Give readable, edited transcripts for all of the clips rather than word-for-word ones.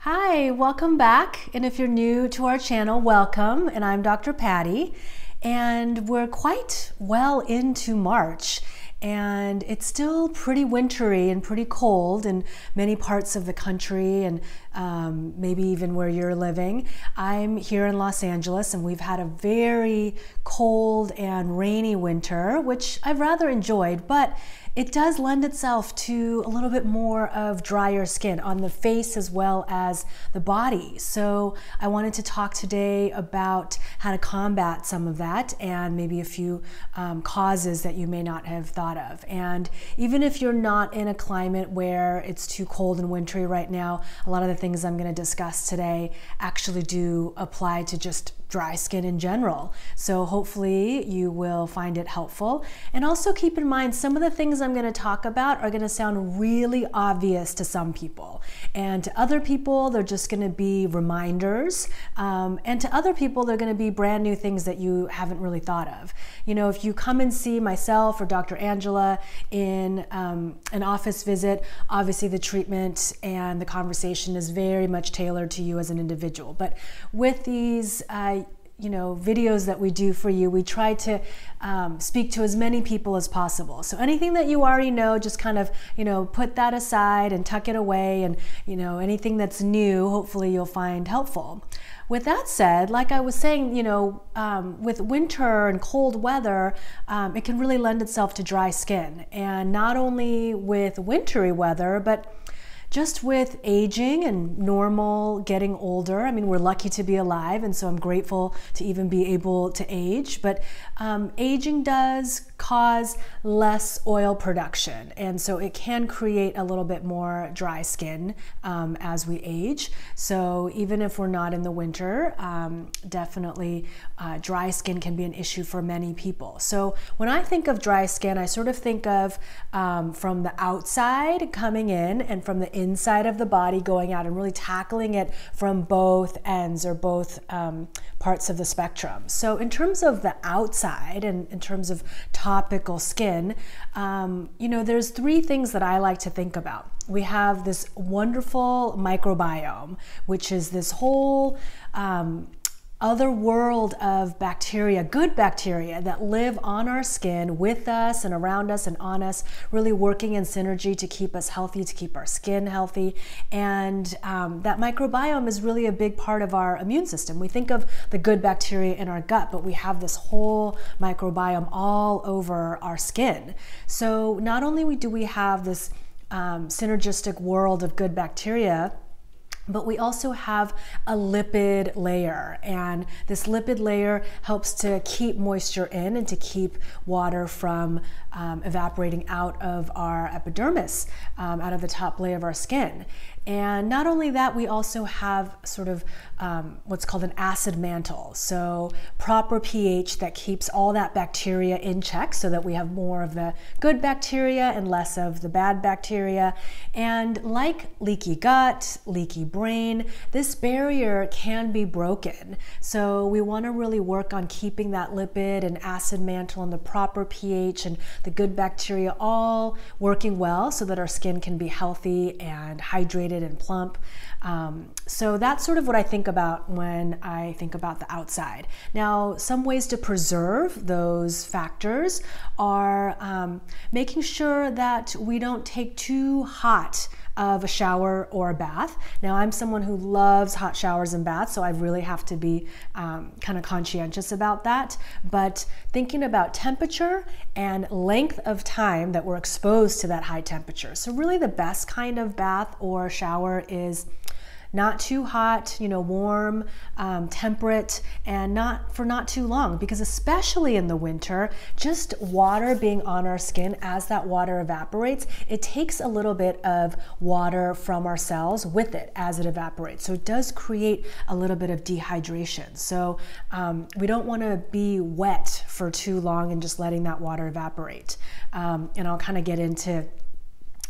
Hi, welcome back. And if you're new to our channel, welcome. And I'm Dr. Patti. And we're quite well into March. And it's still pretty wintry and pretty cold in many parts of the country and maybe even where you're living. I'm here in Los Angeles and we've had a very cold and rainy winter, which I've rather enjoyed, but it does lend itself to a little bit more of drier skin on the face as well as the body. So I wanted to talk today about how to combat some of that and maybe a few causes that you may not have thought of. And even if you're not in a climate where it's too cold and wintry right now, a lot of the things I'm going to discuss today actually do apply to just dry skin in general. So hopefully you will find it helpful. And also keep in mind, some of the things I'm going to talk about are going to sound really obvious to some people. And to other people, they're just going to be reminders. And to other people, they're going to be brand new things that you haven't really thought of. You know, if you come and see myself or Dr. Angela in an office visit, obviously the treatment and the conversation is very much tailored to you as an individual. But with these videos that we do for you, we try to speak to as many people as possible. So anything that you already know, just kind of, put that aside and tuck it away. And, anything that's new, hopefully you'll find helpful. With that said, like I was saying, with winter and cold weather, it can really lend itself to dry skin. And not only with wintry weather, but just with aging and normal getting older. I mean, we're lucky to be alive, and so I'm grateful to even be able to age, but aging does cause less oil production, and so it can create a little bit more dry skin as we age. So even if we're not in the winter, definitely dry skin can be an issue for many people. So when I think of dry skin, I sort of think of from the outside coming in and from the inside of the body going out, and really tackling it from both ends or both parts of the spectrum. So in terms of the outside and in terms of topical skin, there's three things that I like to think about. We have this wonderful microbiome, which is this whole other world of bacteria, good bacteria that live on our skin with us and around us and on us, really working in synergy to keep us healthy, to keep our skin healthy. And that microbiome is really a big part of our immune system. We think of the good bacteria in our gut, but we have this whole microbiome all over our skin. So not only do we have this synergistic world of good bacteria, but we also have a lipid layer, and this lipid layer helps to keep moisture in and to keep water from evaporating out of our epidermis, out of the top layer of our skin. And not only that, we also have sort of what's called an acid mantle. So proper pH that keeps all that bacteria in check so that we have more of the good bacteria and less of the bad bacteria. And like leaky gut, leaky brain, this barrier can be broken. So we want to really work on keeping that lipid and acid mantle and the proper pH and the good bacteria all working well so that our skin can be healthy and hydrated and plump. So that's sort of what I think about when I think about the outside. Now, some ways to preserve those factors are making sure that we don't take too hot of a shower or a bath. Now, I'm someone who loves hot showers and baths, so I really have to be kind of conscientious about that. But thinking about temperature and length of time that we're exposed to that high temperature. So really the best kind of bath or shower is not too hot, warm, temperate, and not too long, because especially in the winter, just water being on our skin, as that water evaporates, it takes a little bit of water from our cells with it as it evaporates. So it does create a little bit of dehydration. So we don't want to be wet for too long and just letting that water evaporate. And I'll kind of get into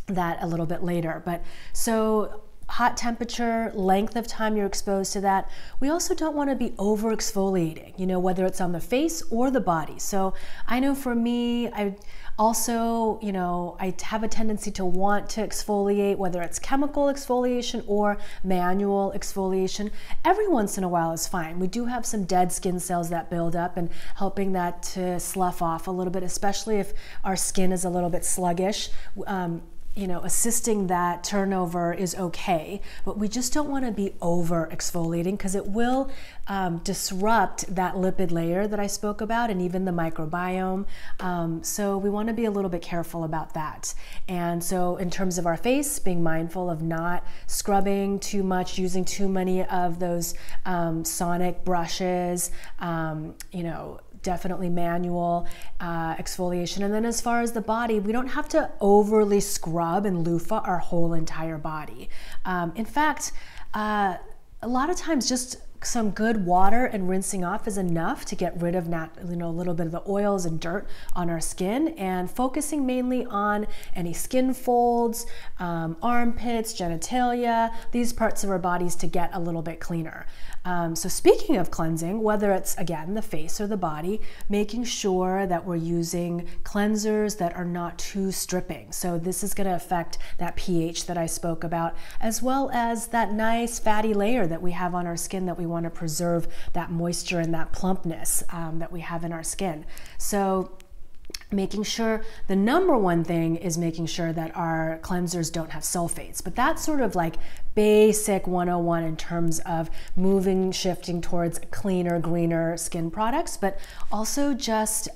that a little bit later. But so hot temperature, length of time you're exposed to that. We also don't want to be over exfoliating, you know, whether it's on the face or the body. So I know for me, I also, you know, I have a tendency to want to exfoliate, whether it's chemical exfoliation or manual exfoliation. Every once in a while is fine. We do have some dead skin cells that build up, and helping that to slough off a little bit, especially if our skin is a little bit sluggish. You know, assisting that turnover is okay, but we just don't want to be over exfoliating because it will disrupt that lipid layer that I spoke about, and even the microbiome. So we want to be a little bit careful about that. And so in terms of our face, being mindful of not scrubbing too much, using too many of those sonic brushes, you know, definitely manual exfoliation. And then as far as the body, we don't have to overly scrub and loofah our whole entire body. In fact, a lot of times just some good water and rinsing off is enough to get rid of you know, a little bit of the oils and dirt on our skin, and focusing mainly on any skin folds, armpits, genitalia, these parts of our bodies to get a little bit cleaner. So speaking of cleansing, whether it's, again, the face or the body, making sure that we're using cleansers that are not too stripping. So this is going to affect that pH that I spoke about, as well as that nice fatty layer that we have on our skin that we want to preserve that moisture and that plumpness that we have in our skin. So making sure, the number one thing is making sure that our cleansers don't have sulfates, but that's sort of like basic 101 in terms of shifting towards cleaner, greener skin products, but also just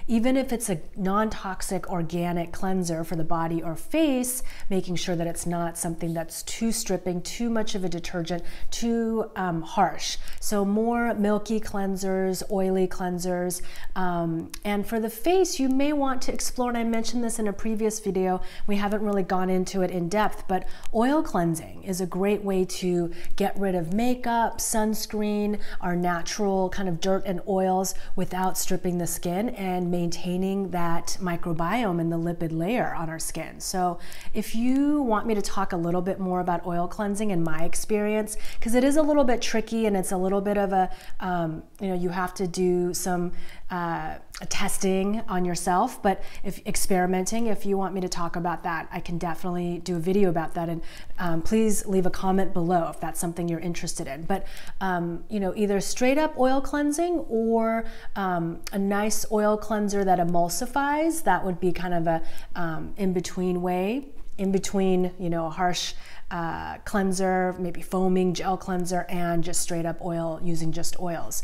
even if it's a non-toxic organic cleanser for the body or face, making sure that it's not something that's too stripping, too much of a detergent, too harsh. So more milky cleansers, oily cleansers. And for the face, you may want to explore, and I mentioned this in a previous video, we haven't really gone into it in depth, but oil cleansing is a great way to get rid of makeup, sunscreen, our natural kind of dirt and oils without stripping the skin and maintaining that microbiome and the lipid layer on our skin. So if you want me to talk a little bit more about oil cleansing and my experience, because it is a little bit tricky and it's a little bit of a, you know, you have to do some testing on yourself, but if experimenting, if you want me to talk about that, I can definitely do a video about that. And please leave a comment below if that's something you're interested in. But you know, either straight up oil cleansing or a nice oil cleanser that emulsifies, that would be kind of a in-between way, in between, you know, a harsh cleanser, maybe foaming gel cleanser, and just straight up oil, using just oils.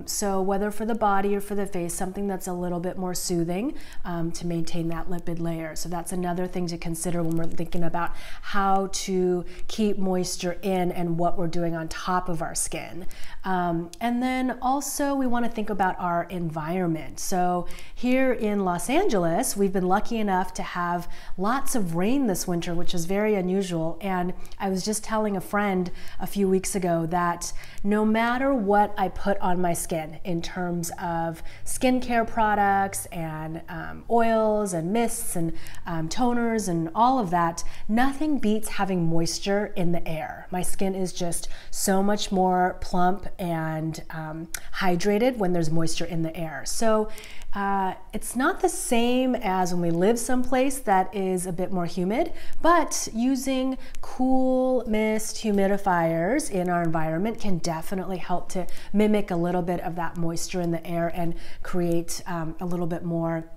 So whether for the body or for the face, something that's a little bit more soothing to maintain that lipid layer. So that's another thing to consider when we're thinking about how to keep moisture in and what we're doing on top of our skin. And then also we want to think about our environment. So here in Los Angeles, we've been lucky enough to have lots of rain this winter, which is very unusual. And I was just telling a friend a few weeks ago that no matter what I put on my skin in terms of skincare products and oils and mists and toners and all of that, nothing beats having moisture in the air. My skin is just so much more plump and hydrated when there's moisture in the air. So it's not the same as when we live someplace that is a bit more humid, but using cool mist humidifiers in our environment can definitely help to mimic a little bit of that moisture in the air and create a little bit more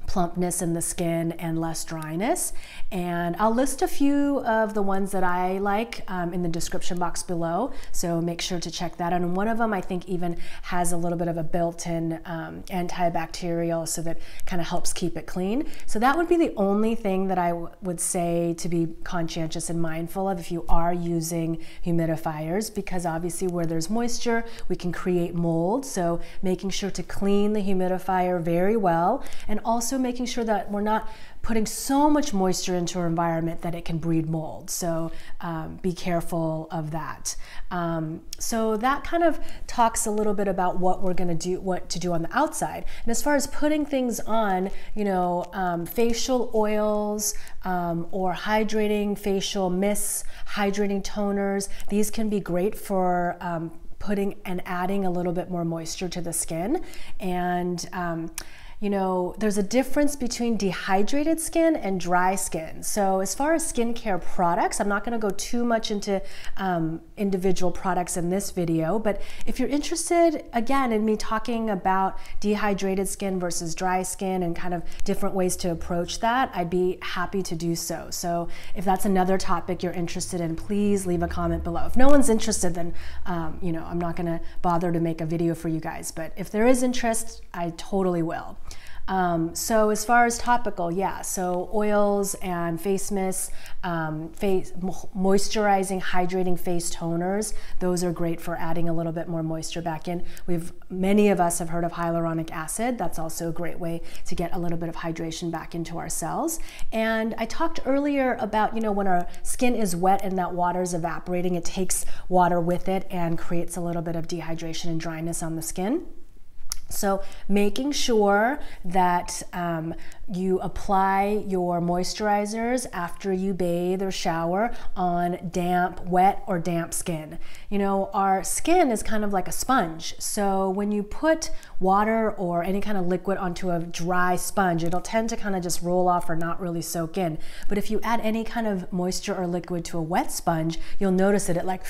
plumpness in the skin and less dryness. And I'll list a few of the ones that I like in the description box below, so make sure to check that out. And one of them I think even has a little bit of a built-in antibacterial, so that kind of helps keep it clean. So that would be the only thing that I would say to be conscientious and mindful of if you are using humidifiers, because obviously where there's moisture we can create mold. So making sure to clean the humidifier very well, and also making sure that we're not putting so much moisture into our environment that it can breed mold. So be careful of that. So that kind of talks a little bit about what we're going to do, what to do on the outside. And as far as putting things on, you know, facial oils or hydrating facial mists, hydrating toners, these can be great for putting and adding a little bit more moisture to the skin. And you know, there's a difference between dehydrated skin and dry skin. So as far as skincare products, I'm not going to go too much into individual products in this video, but if you're interested, again, in me talking about dehydrated skin versus dry skin and kind of different ways to approach that, I'd be happy to do so. So if that's another topic you're interested in, please leave a comment below. If no one's interested, then you know, I'm not going to bother to make a video for you guys, but if there is interest, I totally will. So as far as topical, yeah, so oils and face mists, moisturizing, hydrating face toners, those are great for adding a little bit more moisture back in. Many of us have heard of hyaluronic acid. That's also a great way to get a little bit of hydration back into our cells. And I talked earlier about, you know, when our skin is wet and that water is evaporating, it takes water with it and creates a little bit of dehydration and dryness on the skin. So making sure that you apply your moisturizers after you bathe or shower on wet or damp skin. You know, our skin is kind of like a sponge. So when you put water or any kind of liquid onto a dry sponge, it'll tend to kind of just roll off or not really soak in. But if you add any kind of moisture or liquid to a wet sponge, you'll notice that it like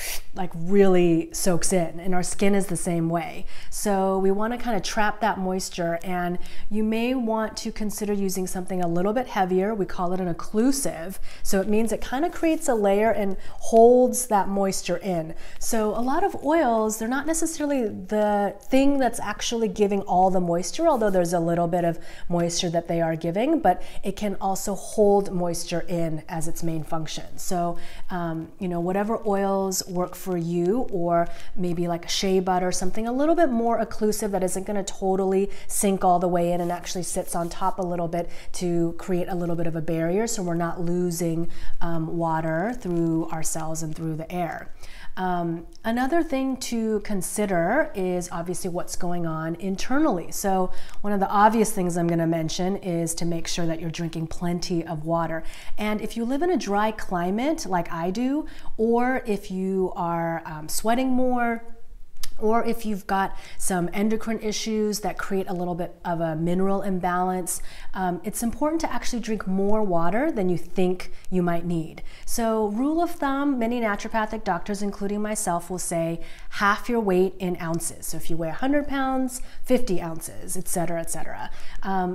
really soaks in, and our skin is the same way. So we want to kind of trap that moisture, and you may want to consider using something a little bit heavier. We call it an occlusive. So it means it kind of creates a layer and holds that moisture in. So a lot of oils, they're not necessarily the thing that's actually giving all the moisture, although there's a little bit of moisture that they are giving, but it can also hold moisture in as its main function. So, you know, whatever oils work for you, or maybe like a shea butter, something a little bit more occlusive that isn't going to totally sink all the way in and actually sits on top a little bit to create a little bit of a barrier so we're not losing water through our cells and through the air. Another thing to consider is obviously what's going on internally. So one of the obvious things I'm going to mention is to make sure that you're drinking plenty of water. And if you live in a dry climate like I do, or if you are sweating more, or if you've got some endocrine issues that create a little bit of a mineral imbalance, it's important to actually drink more water than you think you might need. So rule of thumb, many naturopathic doctors, including myself, will say half your weight in ounces. So if you weigh 100 pounds, 50 ounces, et cetera, et cetera.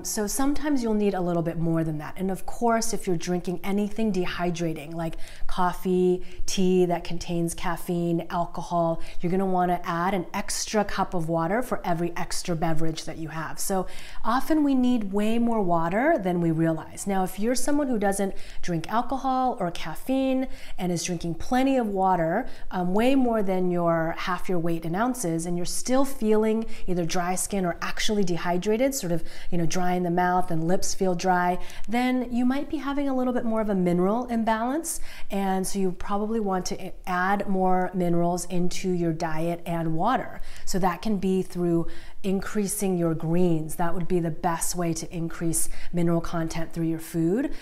So sometimes you'll need a little bit more than that. And of course, if you're drinking anything dehydrating, like coffee, tea that contains caffeine, alcohol, you're gonna wanna add an extra cup of water for every extra beverage that you have. So often we need way more water than we realize. Now, if you're someone who doesn't drink alcohol or caffeine and is drinking plenty of water, way more than half your weight in ounces, and you're still feeling either dry skin or actually dehydrated, sort of, you know, dry in the mouth and lips feel dry, then you might be having a little bit more of a mineral imbalance. And so you probably want to add more minerals into your diet and water. So that can be through increasing your greens. That would be the best way to increase mineral content through your food.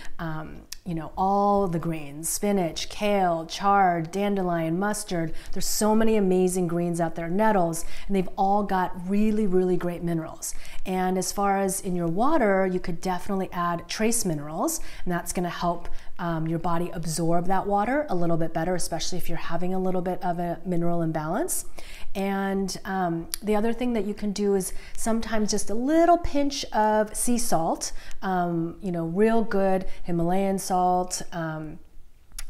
You know, all the greens, spinach, kale, chard, dandelion, mustard. There's so many amazing greens out there, nettles, and they've all got really, really great minerals. And as far as in your water, you could definitely add trace minerals, and that's going to help your body absorb that water a little bit better, especially if you're having a little bit of a mineral imbalance. And the other thing that you can do is sometimes just a little pinch of sea salt, you know, real good Himalayan salt,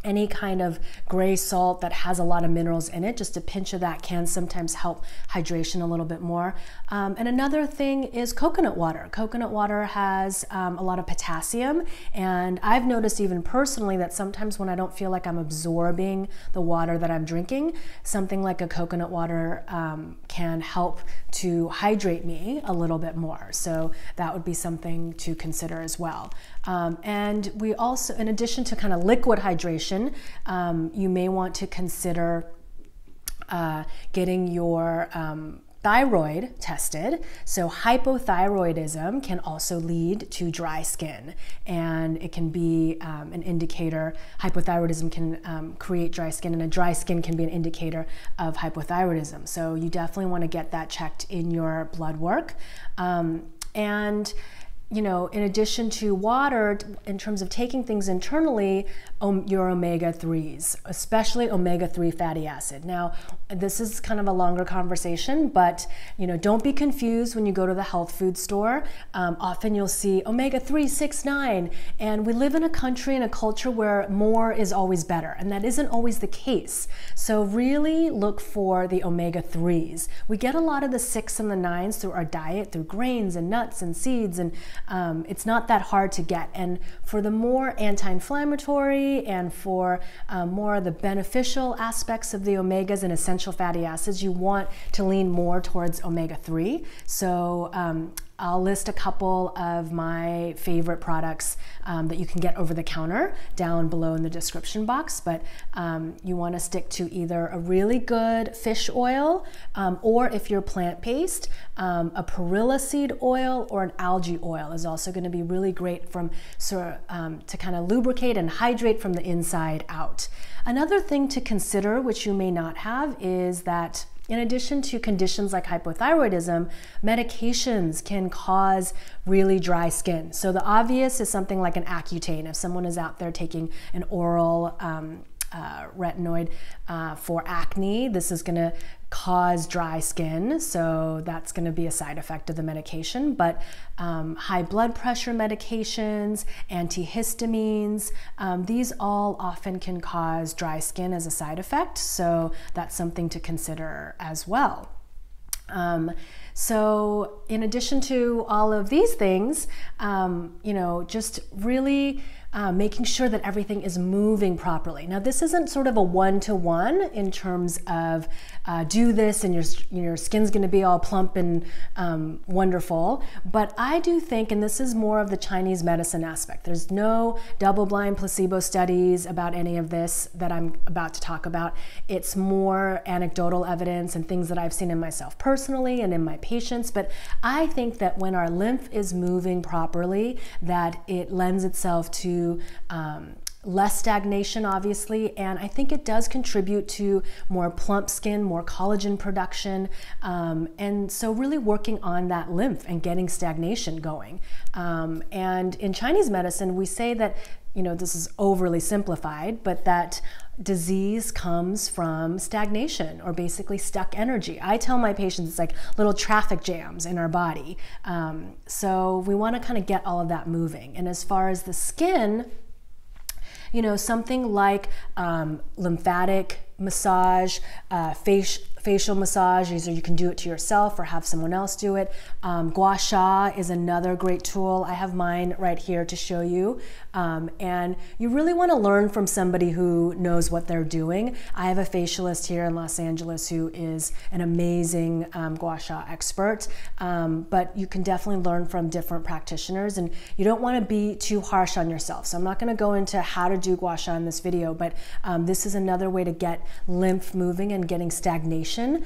any kind of gray salt that has a lot of minerals in it. Just a pinch of that can sometimes help hydration a little bit more. And another thing is coconut water. Coconut water has a lot of potassium, and I've noticed even personally that sometimes when I don't feel like I'm absorbing the water that I'm drinking, something like a coconut water can help to hydrate me a little bit more. So that would be something to consider as well. And we also, in addition to kind of liquid hydration, you may want to consider getting your thyroid tested. So hypothyroidism can also lead to dry skin, and it can be an indicator. Hypothyroidism can create dry skin, and a dry skin can be an indicator of hypothyroidism. So you definitely want to get that checked in your blood work. And you know, in addition to water, in terms of taking things internally, your omega-3s, especially omega-3 fatty acid. Now, this is kind of a longer conversation, but you know, don't be confused when you go to the health food store. Often you'll see omega-3, 6, 9, and we live in a country and a culture where more is always better, and that isn't always the case. So really look for the omega-3s. We get a lot of the 6 and the 9s through our diet, through grains and nuts and seeds, and it's not that hard to get. And for the more anti-inflammatory and for more of the beneficial aspects of the omegas and essential fatty acids, you want to lean more towards omega-3. So I'll list a couple of my favorite products that you can get over the counter down below in the description box, but you want to stick to either a really good fish oil, or if you're plant-based, a perilla seed oil or an algae oil is also going to be really great from to kind of lubricate and hydrate from the inside out. Another thing to consider, which you may not have, is that in addition to conditions like hypothyroidism, medications can cause really dry skin. So the obvious is something like an Accutane. If someone is out there taking an oral retinoid for acne, this is going to cause dry skin, so that's going to be a side effect of the medication. But high blood pressure medications, antihistamines, these all often can cause dry skin as a side effect, so that's something to consider as well. So in addition to all of these things, you know, just really making sure that everything is moving properly. Now, this isn't sort of a one-to-one in terms of do this and your skin's going to be all plump and wonderful, but I do think, and this is more of the Chinese medicine aspect, there's no double-blind placebo studies about any of this that I'm about to talk about. It's more anecdotal evidence and things that I've seen in myself personally and in my patients, but I think that when our lymph is moving properly, that it lends itself to less stagnation, obviously, and I think it does contribute to more plump skin, more collagen production, and so really working on that lymph and getting stagnation going. And in Chinese medicine, we say that, you know, this is overly simplified, but that disease comes from stagnation, or basically stuck energy. I tell my patients it's like little traffic jams in our body. So we want to kind of get all of that moving. And as far as the skin, you know, something like lymphatic massage, facial massage, either you can do it to yourself or have someone else do it. Gua sha is another great tool. I have mine right here to show you. And you really want to learn from somebody who knows what they're doing. I have a facialist here in Los Angeles who is an amazing gua sha expert, but you can definitely learn from different practitioners, and you don't want to be too harsh on yourself. So I'm not going to go into how to do gua sha in this video, but this is another way to get lymph moving and getting stagnation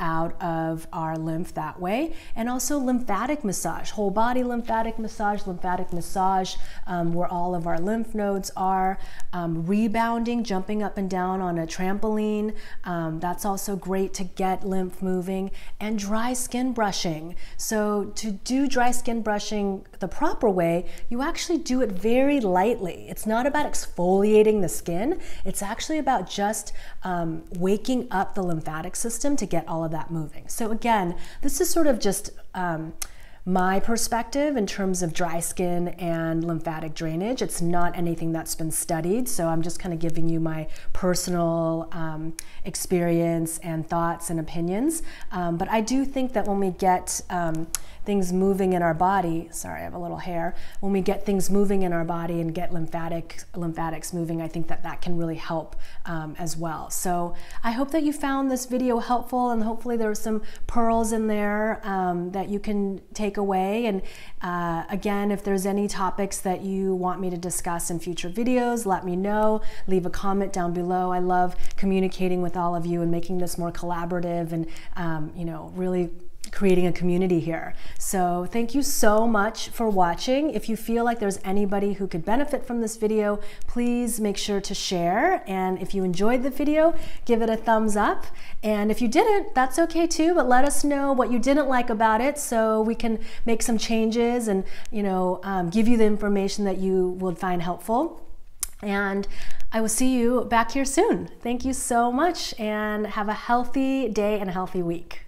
out of our lymph that way. And also lymphatic massage, whole body lymphatic massage where all of our lymph nodes are. Rebounding, jumping up and down on a trampoline, that's also great to get lymph moving. And dry skin brushing. So to do dry skin brushing the proper way, you actually do it very lightly. It's not about exfoliating the skin, it's actually about just waking up the lymphatic system to get all of that moving. So again, this is sort of just my perspective in terms of dry skin and lymphatic drainage. It's not anything that's been studied, so I'm just kind of giving you my personal experience and thoughts and opinions. But I do think that when we get things moving in our body, sorry, I have a little hair, when we get things moving in our body and get lymphatics moving, I think that that can really help as well. So I hope that you found this video helpful, and hopefully there are some pearls in there that you can take take away. And again, if there's any topics that you want me to discuss in future videos, let me know. Leave a comment down below. I love communicating with all of you and making this more collaborative and, you know, really creating a community here. So thank you so much for watching. If you feel like there's anybody who could benefit from this video, please make sure to share. And if you enjoyed the video, give it a thumbs up. And if you didn't, that's okay too, but let us know what you didn't like about it so we can make some changes and, you know, give you the information that you would find helpful. And I will see you back here soon. Thank you so much and have a healthy day and a healthy week.